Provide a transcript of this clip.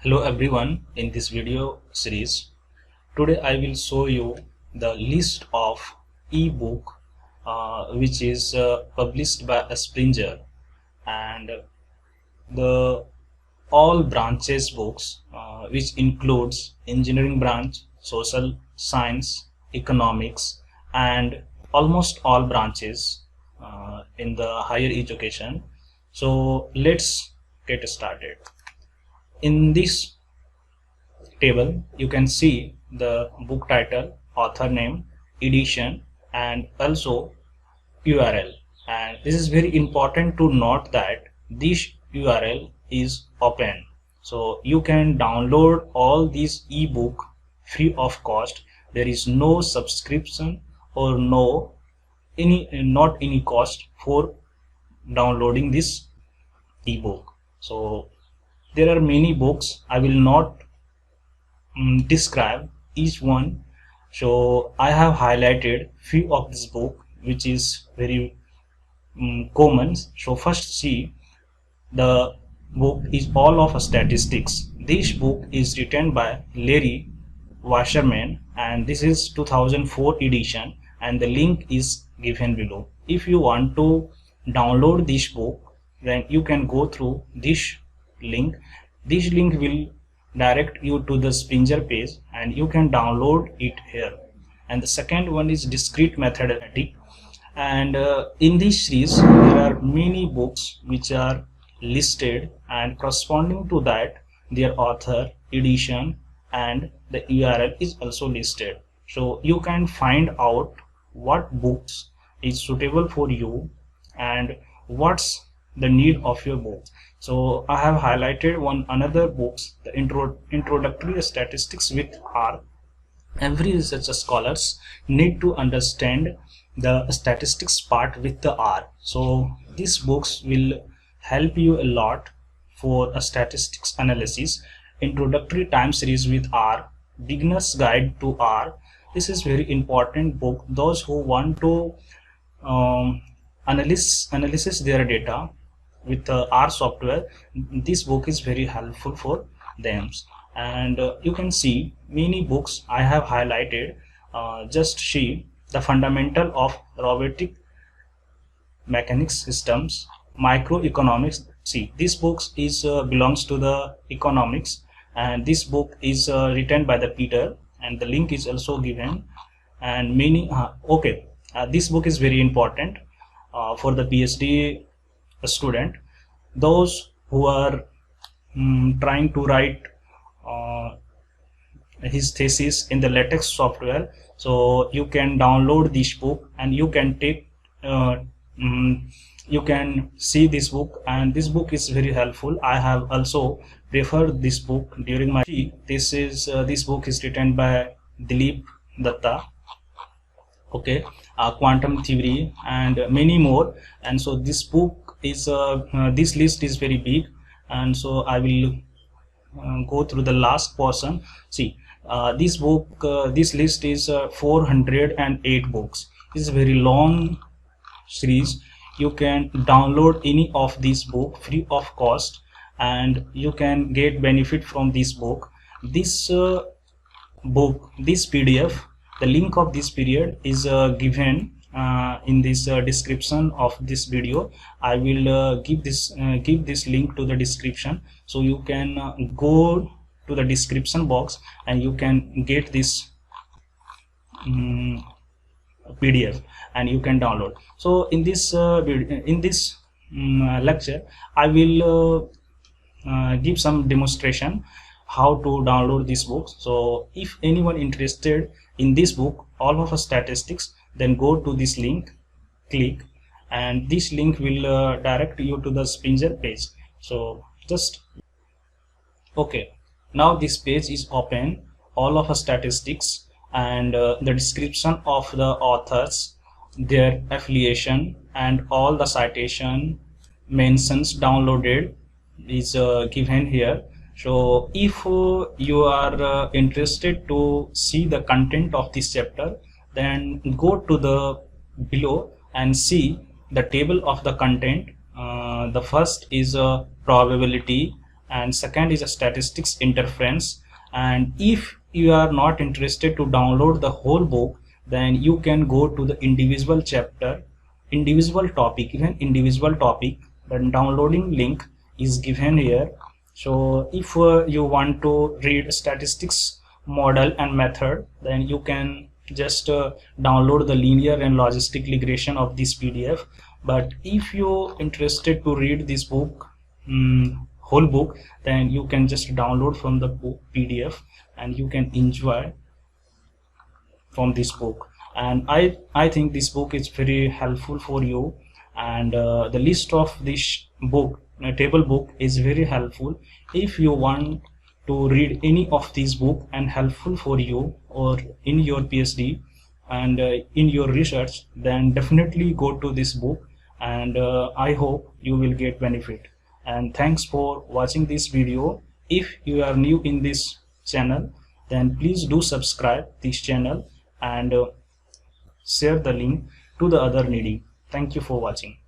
Hello everyone, in this video series today I will show you the list of ebook which is published by Springer and the all branches books which includes engineering branch, social science, economics and almost all branches in the higher education. So let's get started. In this table you can see the book title, author name, edition and also URL, and this is very important to note that this URL is open, so you can download all these ebook free of cost. There is no subscription or not any cost for downloading this ebook. So there are many books. I will not describe each one, so I have highlighted few of this book which is very common. So first see, the book is all of statistics. This book is written by Larry Wasserman and this is 2004 edition, and the link is given below. If you want to download this book, then you can go through this link. This link will direct you to the Springer page and you can download it here. And the second one is discrete mathematics, and in this series there are many books which are listed and corresponding to that their author, edition and the URL is also listed, so you can find out what books is suitable for you and what's the need of your book. So I have highlighted another books, the introductory statistics with R. Every researcher scholars need to understand the statistics part with the R, so these books will help you a lot for a statistics analysis. Introductory time series with R, beginner's guide to R, this is very important book. Those who want to analysis their data with R software, this book is very helpful for them. And you can see many books I have highlighted. Just see the fundamental of robotic mechanics systems, microeconomics. See, this book is belongs to the economics, and this book is written by the Peter and the link is also given. And many this book is very important for the PhD student, those who are trying to write his thesis in the LaTeX software. So you can download this book and you can take you can see this book, and this book is very helpful. I have also referred this book during my this book is written by Dilip Datta, quantum theory and many more. And so this book is this list is very big, and so I will go through the last portion. See, this book this list is 408 books. It's a very long series. You can download any of these book free of cost and you can get benefit from this book. This book, this PDF, the link of this period is given in this description of this video. I will give this link to the description, so you can go to the description box and you can get this PDF and you can download. So in this lecture I will give some demonstration how to download this book. So if anyone interested in this book, all of statistics, then go to this link, click, and this link will direct you to the Springer page. So just now this page is open, all of statistics and the description of the authors, their affiliation and all the citation mentions downloaded is given here. So if you are interested to see the content of this chapter, then go to the below and see the table of the content. The first is probability and second is a statistics interference. And if you are not interested to download the whole book, then you can go to the individual chapter, individual topic, even individual topic. The downloading link is given here. So if you want to read statistics model and method, then you can just download the linear and logistic regression of this PDF. But if you're interested to read this book, whole book, then you can just download from the book PDF and you can enjoy from this book. And I think this book is very helpful for you, and the list of this book, table book, is very helpful if you want to read any of these book and helpful for you or in your PhD and in your research. Then definitely go to this book, and I hope you will get benefit. And thanks for watching this video. If you are new in this channel, then please do subscribe this channel and share the link to the other needy. Thank you for watching.